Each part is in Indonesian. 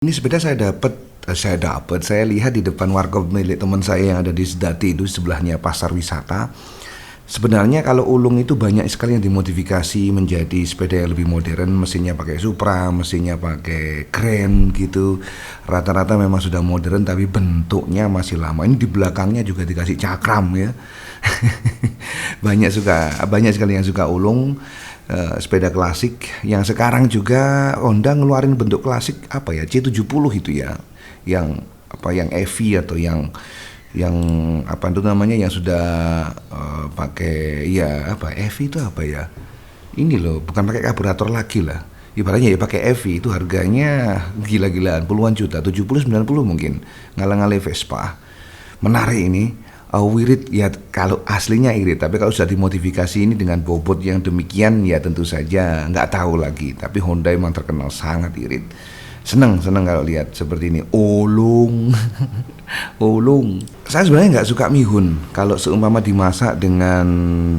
Ini sepeda saya lihat di depan warkop milik teman saya yang ada di Sedati itu sebelahnya pasar wisata. Sebenarnya kalau Ulung itu banyak sekali yang dimodifikasi menjadi sepeda yang lebih modern, mesinnya pakai Supra, mesinnya pakai Grand gitu. Rata-rata memang sudah modern tapi bentuknya masih lama. Ini di belakangnya juga dikasih cakram ya. banyak sekali yang suka Ulung. Sepeda klasik yang sekarang juga Honda ngeluarin bentuk klasik apa ya, C70 itu ya, yang yang EV atau yang apa itu namanya, yang sudah pakai ya apa, EV itu apa ya, ini loh, bukan pakai karburator lagi lah, ibaratnya ya pakai EV itu harganya gila-gilaan, puluhan juta, 70-90 mungkin, ngalang-ngalai Vespa. Menarik ini. Wirid ya, kalau aslinya irit, tapi kalau sudah dimodifikasi ini dengan bobot yang demikian ya tentu saja nggak tahu lagi. Tapi Honda emang terkenal sangat irit. Seneng kalau lihat seperti ini. Ulung. Ulung. Saya sebenarnya nggak suka mihun kalau seumpama dimasak dengan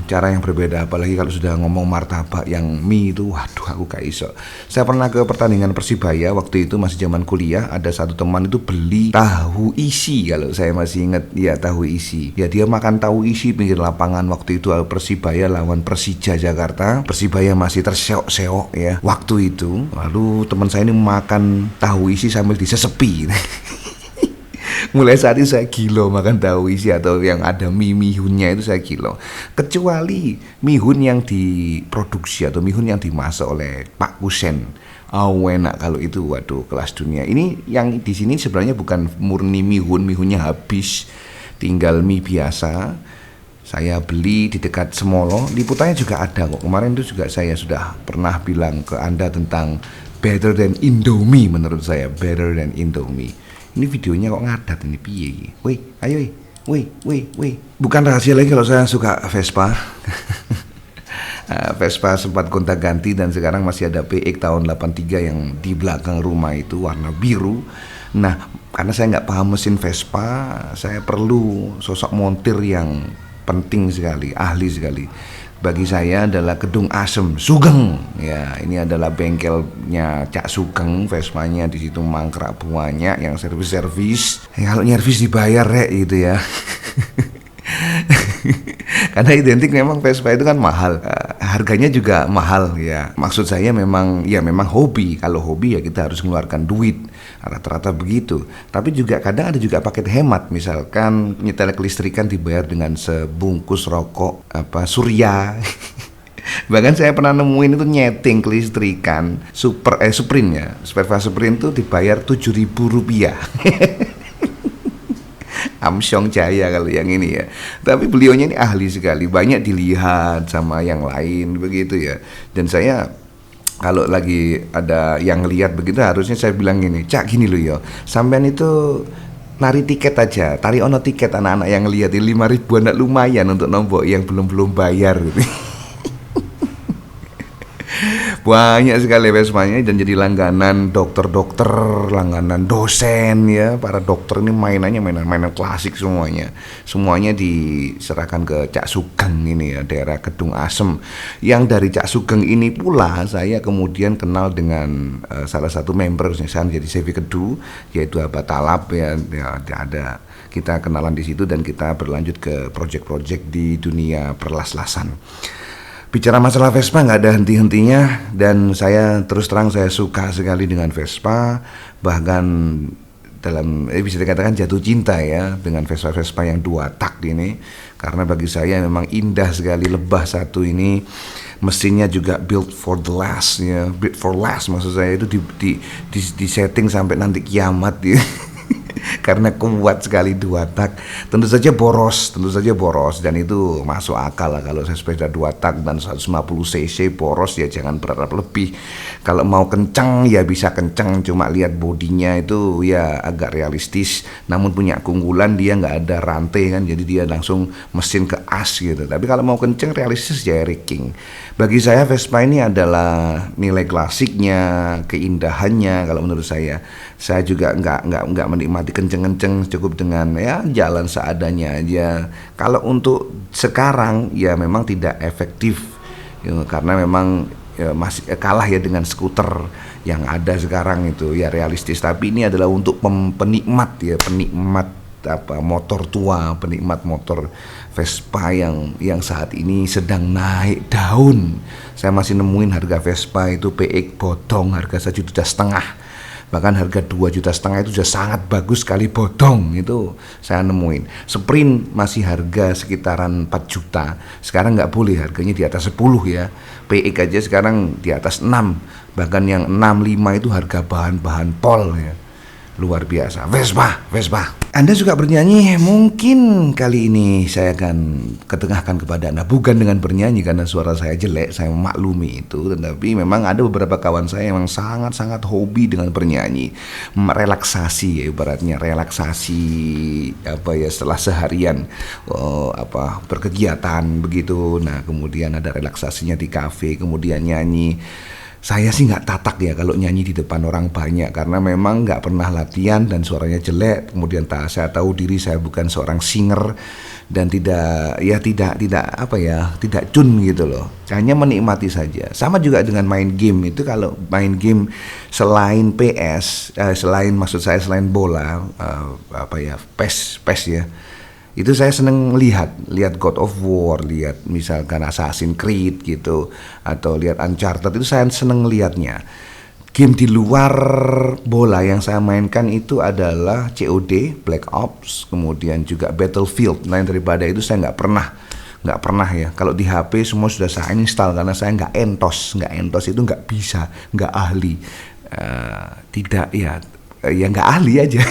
cara yang berbeda, apalagi kalau sudah ngomong martabak yang mie itu, waduh aku gak iso. Saya pernah ke pertandingan Persibaya waktu itu masih zaman kuliah, ada satu teman itu beli tahu isi, kalau saya masih ingat ya, tahu isi. Ya dia makan tahu isi pinggir lapangan waktu itu Persibaya lawan Persija Jakarta. Persibaya masih terseok-seok ya waktu itu. Lalu teman saya ini makan tahu isi sambil disesepi. Mulai saat itu saya gilo makan tahu isi atau yang ada mihunnya itu, saya gilo. Kecuali mihun yang diproduksi atau mihun yang dimasak oleh Pak Kusen. Enak kalau itu, waduh kelas dunia. Ini yang di sini sebenarnya bukan murni mihunnya habis, tinggal mie biasa. Saya beli di dekat Semolo, liputannya juga ada kok. Kemarin itu juga saya sudah pernah bilang ke Anda tentang better than Indomie, menurut saya better than Indomie. Ini videonya kok ngadat ini, piye? Woi, ayo, woi. Bukan rahasia lagi kalau saya suka Vespa. Vespa sempat gonta-ganti dan sekarang masih ada PX tahun 83 yang di belakang rumah itu warna biru. Nah, karena saya nggak paham mesin Vespa, saya perlu sosok montir yang penting sekali, ahli sekali. Bagi saya adalah Kedung Asem Sugeng. Ya, ini adalah bengkelnya Cak Sugeng, Vespanya di situ mangkrak banyak yang servis. Kalau nyervis dibayar gitu ya. Karena identik memang Vespa itu kan mahal, harganya juga mahal ya. Maksud saya memang hobi. Kalau hobi ya kita harus mengeluarkan duit, rata-rata begitu. Tapi juga kadang ada juga paket hemat, misalkan nyetel kelistrikan dibayar dengan sebungkus rokok Surya. Bahkan saya pernah nemuin itu nyeting kelistrikan Sprint ya, Vespa Sprint itu dibayar Rp7.000. Amsyong Jaya kalau yang ini ya. Tapi beliaunya ini ahli sekali, banyak dilihat sama yang lain begitu ya. Dan saya kalau lagi ada yang lihat begitu, harusnya saya bilang gini, Cak gini loh ya, sampean itu nari tiket aja, tari ono tiket anak-anak yang lihat 5.000-an lumayan untuk nombok yang belum bayar gitu. Banyak sekali Vespanya dan jadi langganan dokter-dokter, langganan dosen ya. Para dokter ini mainan klasik semuanya. Semuanya diserahkan ke Cak Sugeng ini ya, daerah Kedung Asem. Yang dari Cak Sugeng ini pula saya kemudian kenal dengan salah satu member saya jadi CV Kedu, yaitu Abah Talap ya, ada kita kenalan di situ dan kita berlanjut ke project-project di dunia perlas-lasan. Bicara masalah Vespa nggak ada henti-hentinya, dan saya terus terang saya suka sekali dengan Vespa, bahkan dalam bisa dikatakan jatuh cinta ya dengan Vespa yang 2 tak ini, karena bagi saya memang indah sekali. Lebah satu ini mesinnya juga built for last maksud saya itu di setting sampai nanti kiamat ya. Karena kuat sekali 2 tak. Tentu saja boros dan itu masuk akal lah. Kalau saya sepeda 2 tak dan 150 cc boros ya jangan berharap lebih. Kalau mau kencang ya bisa kencang, cuma lihat bodinya itu ya agak realistis. Namun punya keunggulan dia nggak ada rantai kan, jadi dia langsung mesin ke as gitu. Tapi kalau mau kencang realistis ya Eric King. Bagi saya Vespa ini adalah nilai klasiknya, keindahannya. Kalau menurut saya juga nggak menikmati kenceng-kenceng, cukup dengan ya jalan seadanya aja. Kalau untuk sekarang ya memang tidak efektif ya, karena memang ya masih kalah ya dengan skuter yang ada sekarang itu ya realistis, tapi ini adalah untuk penikmat ya, penikmat apa motor tua, penikmat motor Vespa yang saat ini sedang naik daun. Saya masih nemuin harga Vespa itu PX bodong harga 1,5 juta, bahkan harga 2,5 juta itu sudah sangat bagus sekali bodong, itu saya nemuin. Sprint masih harga sekitaran 4 juta, sekarang nggak boleh, harganya di atas 10 ya. PX aja sekarang di atas 6, bahkan yang 65 itu harga bahan-bahan pol ya. Luar biasa. Vespa. Anda suka bernyanyi? Mungkin kali ini saya akan ketengahkan kepada Anda, bukan dengan bernyanyi karena suara saya jelek, saya memaklumi itu, tetapi memang ada beberapa kawan saya yang sangat-sangat hobi dengan bernyanyi, relaksasi ya, ibaratnya relaksasi apa ya, setelah seharian berkegiatan begitu. Nah, kemudian ada relaksasinya di kafe, kemudian nyanyi. Saya sih nggak tatak ya kalau nyanyi di depan orang banyak, karena memang nggak pernah latihan dan suaranya jelek. Kemudian saya tahu diri saya bukan seorang singer dan tidak tune gitu loh. Hanya menikmati saja. Sama juga dengan main game itu, kalau main game selain PS, selain bola, PES ya. Itu saya seneng lihat God of War, lihat misalkan Assassin's Creed gitu, atau lihat Uncharted, itu saya seneng lihatnya. Game di luar bola yang saya mainkan itu adalah COD, Black Ops, kemudian juga Battlefield. Lain daripada itu saya nggak pernah ya. Kalau di HP semua sudah saya install karena saya nggak entos itu, nggak bisa, nggak ahli, nggak ahli aja.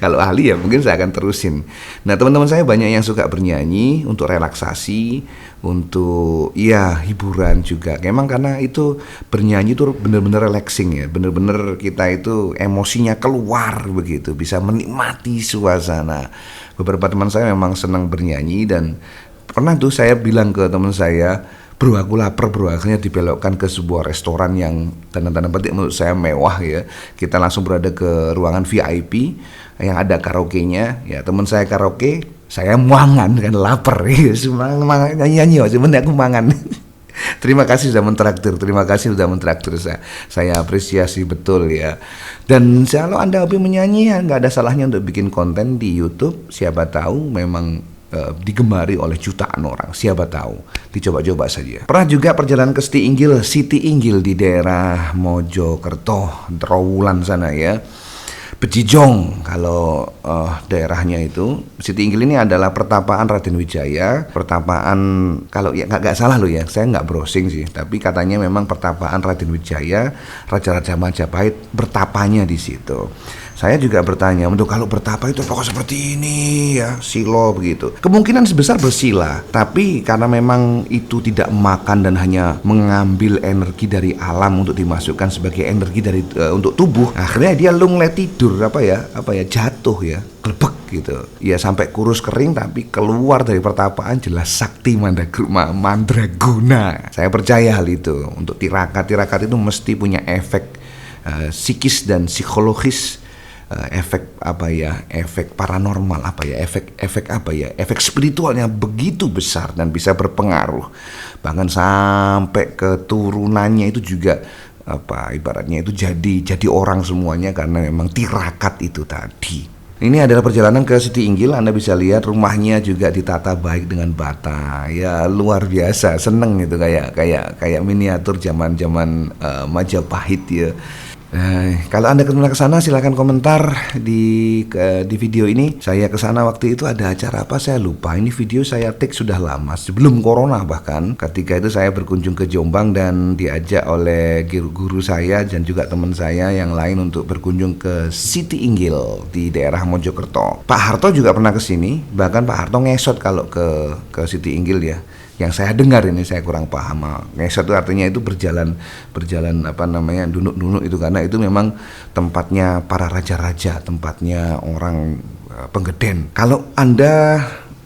Kalau ahli ya mungkin saya akan terusin. Nah, teman-teman saya banyak yang suka bernyanyi untuk relaksasi, untuk hiburan juga. Memang karena itu bernyanyi itu benar-benar relaxing ya, benar-benar kita itu emosinya keluar begitu, bisa menikmati suasana. Beberapa teman saya memang senang bernyanyi, dan pernah tuh saya bilang ke teman saya, "Bro, aku lapar bro," akhirnya dibelokkan ke sebuah restoran yang tanda-tanda petik menurut saya mewah ya. Kita langsung berada ke ruangan VIP yang ada karaoke-nya ya. Teman saya karaoke, saya mangan kan, lapar ya, nyanyi sebenarnya aku mangan. Terima kasih sudah mentraktir, saya apresiasi betul ya. Dan kalau Anda hobi menyanyi ya, nggak ada salahnya untuk bikin konten di YouTube. Siapa tahu memang digemari oleh jutaan orang, siapa tahu, dicoba-coba saja. Pernah juga perjalanan ke Siti Inggil di daerah Mojokerto, Trowulan sana ya, Bejijong kalau daerahnya itu. Siti Inggil ini adalah pertapaan Raden Wijaya, pertapaan, kalau ya nggak salah loh ya, saya nggak browsing sih, tapi katanya memang pertapaan Raden Wijaya, Raja-Raja Majapahit bertapanya di situ. Saya juga bertanya, untuk kalau bertapa itu pokok seperti ini ya, silo begitu. Kemungkinan sebesar bersila, tapi karena memang itu tidak makan dan hanya mengambil energi dari alam untuk dimasukkan sebagai energi dari untuk tubuh, akhirnya dia lunglai tidur jatuh ya, glebek gitu. Ya sampai kurus kering, tapi keluar dari pertapaan jelas sakti mandraguna. Saya percaya hal itu. Untuk tirakat itu mesti punya efek psikis dan psikologis, efek paranormal, efek spiritualnya begitu besar dan bisa berpengaruh bahkan sampai keturunannya itu juga ibaratnya itu jadi orang semuanya karena memang tirakat itu tadi. Ini adalah perjalanan ke Siti Inggil. Anda bisa lihat rumahnya juga ditata baik dengan bata. Ya luar biasa, seneng gitu, kayak miniatur zaman Majapahit ya. Kalau Anda ke sana silahkan komentar di video ini. Saya ke sana waktu itu ada acara apa saya lupa. Ini video saya take sudah lama, sebelum corona bahkan. Ketika itu saya berkunjung ke Jombang dan diajak oleh guru saya dan juga teman saya yang lain untuk berkunjung ke Siti Inggil di daerah Mojokerto. Pak Harto juga pernah ke sini, bahkan Pak Harto ngesot kalau ke Siti Inggil ya. Yang saya dengar ini, saya kurang paham. Ngesot itu artinya itu berjalan duduk itu, karena itu memang tempatnya para raja-raja, tempatnya orang penggeden. Kalau Anda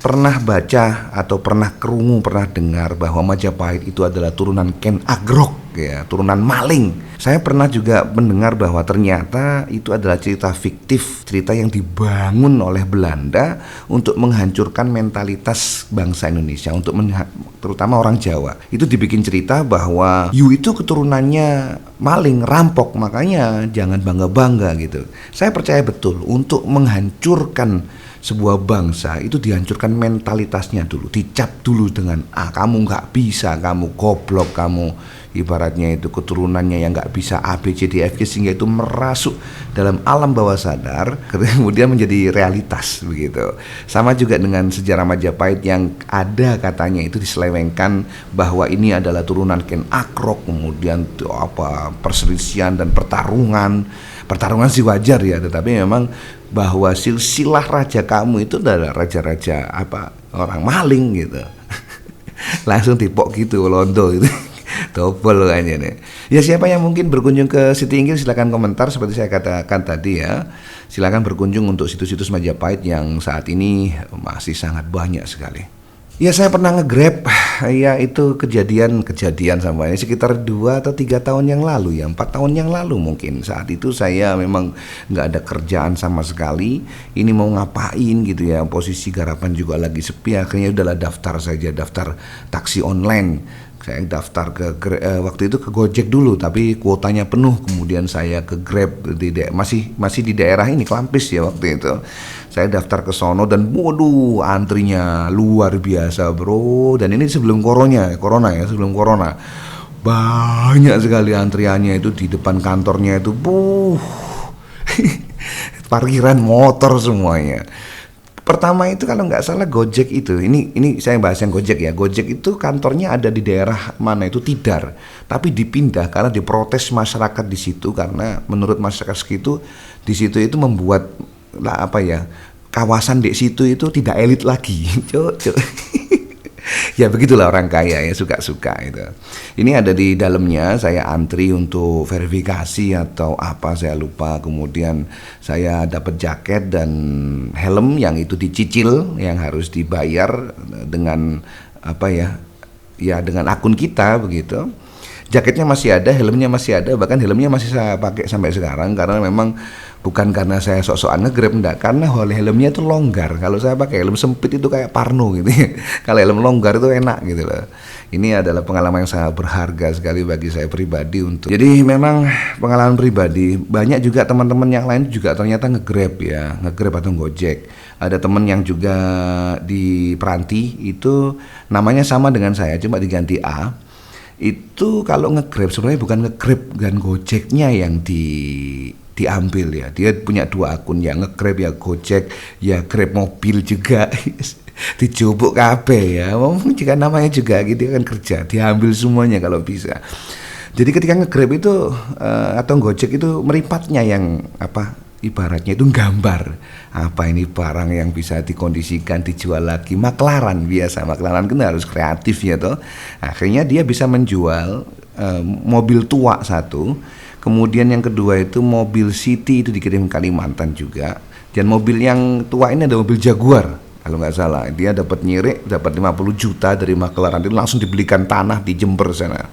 pernah baca atau pernah kerungu, pernah dengar bahwa Majapahit itu adalah turunan Ken Agrok ya, turunan maling. Saya pernah juga mendengar bahwa ternyata itu adalah cerita fiktif, cerita yang dibangun oleh Belanda untuk menghancurkan mentalitas bangsa Indonesia, untuk terutama orang Jawa. Itu dibikin cerita bahwa you itu keturunannya maling, rampok, makanya jangan bangga-bangga gitu. Saya percaya betul untuk menghancurkan sebuah bangsa itu dihancurkan mentalitasnya dulu, dicap dulu dengan kamu nggak bisa, kamu goblok, kamu ibaratnya itu keturunannya yang nggak bisa A B C D F G, sehingga itu merasuk dalam alam bawah sadar kemudian menjadi realitas begitu. Sama juga dengan sejarah Majapahit yang ada katanya itu diselewengkan bahwa ini adalah turunan Ken Agrok, kemudian perselisihan dan pertarungan sih wajar ya, tetapi memang bahwa silsilah raja kamu itu adalah raja-raja orang maling gitu. Langsung dipok gitu londo itu. Double kayaknya nih. Ya, siapa yang mungkin berkunjung ke City Inggris silakan komentar seperti saya katakan tadi ya. Silakan berkunjung untuk situs-situs Majapahit yang saat ini masih sangat banyak sekali. Ya, saya pernah nge-Grab, ya itu kejadian sama ini sekitar 2 atau 3 tahun yang lalu ya, 4 tahun yang lalu mungkin. Saat itu saya memang nggak ada kerjaan sama sekali, ini mau ngapain gitu ya, posisi garapan juga lagi sepi, akhirnya udahlah daftar taksi online. Saya daftar ke waktu itu ke Gojek dulu, tapi kuotanya penuh. Kemudian saya ke Grab masih di daerah ini Klampis ya waktu itu. Saya daftar ke sono dan waduh antrinya luar biasa bro. Dan ini sebelum corona ya, sebelum corona. Banyak sekali antriannya itu di depan kantornya itu. Parkiran motor semuanya. Pertama itu kalau nggak salah Gojek itu, ini saya bahas yang Gojek ya. Gojek itu kantornya ada di daerah mana itu Tidar, tapi dipindah karena diprotes masyarakat di situ, karena menurut masyarakat segitu di situ itu membuat kawasan di situ itu tidak elit lagi. Ya begitulah orang kaya ya, suka-suka itu. Ini ada di dalamnya, saya antri untuk verifikasi atau apa saya lupa. Kemudian saya dapat jaket dan helm yang itu dicicil, yang harus dibayar dengan dengan akun kita begitu. Jaketnya masih ada, helmnya masih ada, bahkan helmnya masih saya pakai sampai sekarang, karena memang bukan karena saya sok-sokan nge-Grab, enggak, karena helmnya itu longgar. Kalau saya pakai helm sempit itu kayak Parno gitu ya. Kalau helm longgar itu enak gitu loh. Ini adalah pengalaman yang sangat berharga sekali bagi saya pribadi jadi memang pengalaman pribadi. Banyak juga teman-teman yang lain juga ternyata nge-Grab ya, nge-Grab atau Gojek. Ada teman yang juga di Peranti itu namanya sama dengan saya, cuma diganti A. Itu kalau nge-Grab sebenarnya bukan nge-Grab dan Gojeknya yang diambil ya. Dia punya 2 akun ya, nge-Grab ya Gojek ya, Grab mobil juga. Dijubuk kabeh ya. Jika namanya juga gitu kan kerja, diambil semuanya kalau bisa. Jadi ketika nge-Grab itu atau Gojek itu meripatnya yang ibaratnya itu gambar ini barang yang bisa dikondisikan dijual lagi. Maklaran kan harus kreatif ya toh. Akhirnya dia bisa menjual mobil tua satu, kemudian yang kedua itu mobil City itu dikirim Kalimantan juga, dan mobil yang tua ini ada mobil Jaguar kalau nggak salah. Dia dapat 50 juta dari Maklaran, itu langsung dibelikan tanah di Jember sana.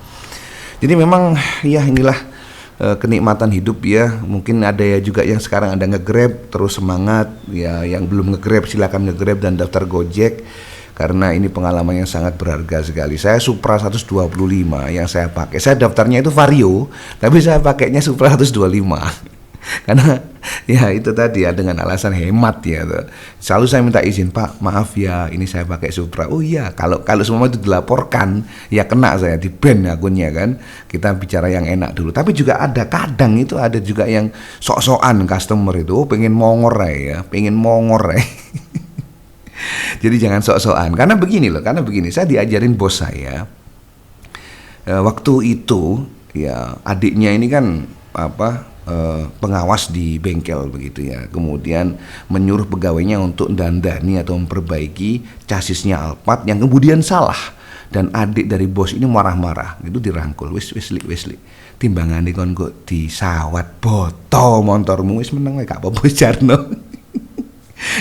Jadi memang ya inilah kenikmatan hidup ya. Mungkin ada ya juga yang sekarang ada nge-Grab terus semangat ya, yang belum nge-Grab silakan nge-Grab dan daftar Gojek, karena ini pengalaman yang sangat berharga sekali. Saya Supra 125 yang saya pakai, saya daftarnya itu Vario tapi saya pakainya Supra 125 karena ya itu tadi ya, dengan alasan hemat ya tuh. Selalu saya minta izin, Pak maaf ya ini saya pakai Supra. Oh iya, kalau semua itu dilaporkan ya kena, saya di ban akunnya kan. Kita bicara yang enak dulu. Tapi juga ada juga yang sok-sokan customer itu pengen mongor ya. Jadi jangan sok-sokan, karena begini, saya diajarin bos saya waktu itu ya, adiknya ini kan pengawas di bengkel begitu ya, kemudian menyuruh pegawainya untuk dandani atau memperbaiki chasisnya Alphard yang kemudian salah, dan adik dari bos ini marah-marah gitu, dirangkul, Wesley timbangane kon kok disawat boto motormu, wis meneng gak apa-apa Jarno.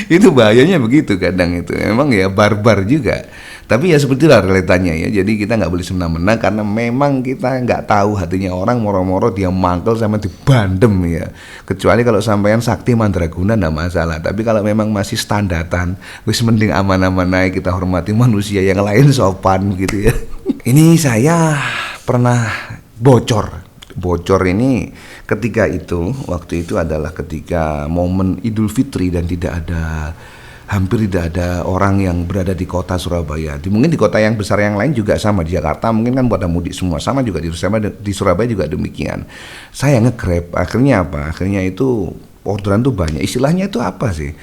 Itu bahayanya begitu kadang itu. Emang ya barbar juga. Tapi ya seperti itulah realitanya ya. Jadi kita nggak boleh semena-mena karena memang kita nggak tahu hatinya orang, moro-moro dia mangkel sama dibandem ya. Kecuali kalau sampean sakti mandraguna nggak masalah. Tapi kalau memang masih standatan, wis mending aman-aman aja, kita hormati manusia yang lain sopan gitu ya. Ini saya pernah bocor ini ketika itu, waktu itu adalah ketika momen Idul Fitri dan hampir tidak ada orang yang berada di kota Surabaya. Mungkin di kota yang besar yang lain juga sama, di Jakarta mungkin kan pada mudik semua, sama juga di Surabaya juga demikian. Saya nge-Grab, akhirnya apa? Akhirnya itu orderan tuh banyak. Istilahnya itu apa sih?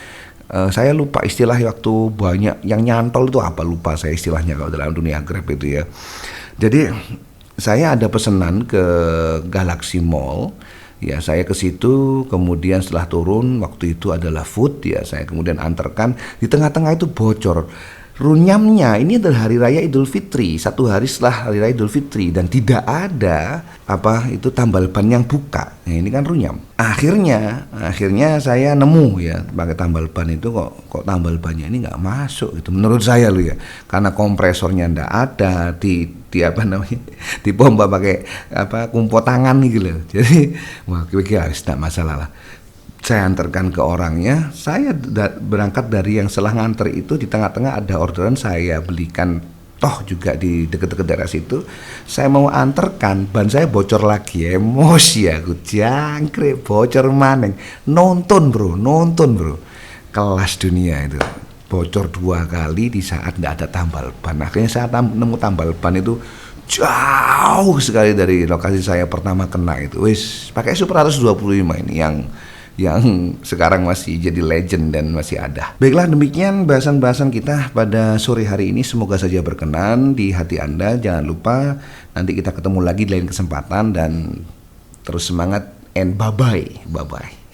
Saya lupa istilah waktu banyak yang nyantol itu apa, lupa saya istilahnya kalau dalam dunia Grab itu ya. Jadi saya ada pesanan ke Galaxy Mall. Ya, saya ke situ, kemudian setelah turun, waktu itu adalah food, ya saya kemudian antarkan, di tengah-tengah itu bocor. Runyamnya ini adalah hari raya Idul Fitri, 1 hari setelah hari raya Idul Fitri, dan tidak ada tambal ban yang buka. Nah, ini kan runyam. Akhirnya saya nemu ya, pakai tambal ban itu kok tambal bannya ini nggak masuk gitu. Menurut saya loh ya, karena kompresornya nggak ada, di pompa pakai kumpul tangan gitu loh. Jadi wah, kira-kira tidak masalah lah. Saya antarkan ke orangnya, saya berangkat dari yang setelah nganter itu, di tengah-tengah ada orderan saya belikan, toh juga di deket-deket daerah situ, saya mau antarkan, ban saya bocor lagi, emosi aku, jangkrik, bocor maneng, nonton bro, kelas dunia itu, bocor 2 kali di saat tidak ada tambal ban. Akhirnya saya nemu tambal ban itu jauh sekali dari lokasi saya pertama kena itu, pakai Super 125 ini yang sekarang masih jadi legend dan masih ada. Baiklah, demikian bahasan-bahasan kita pada sore hari ini. Semoga saja berkenan di hati Anda. Jangan lupa nanti kita ketemu lagi di lain kesempatan, dan terus semangat and bye-bye.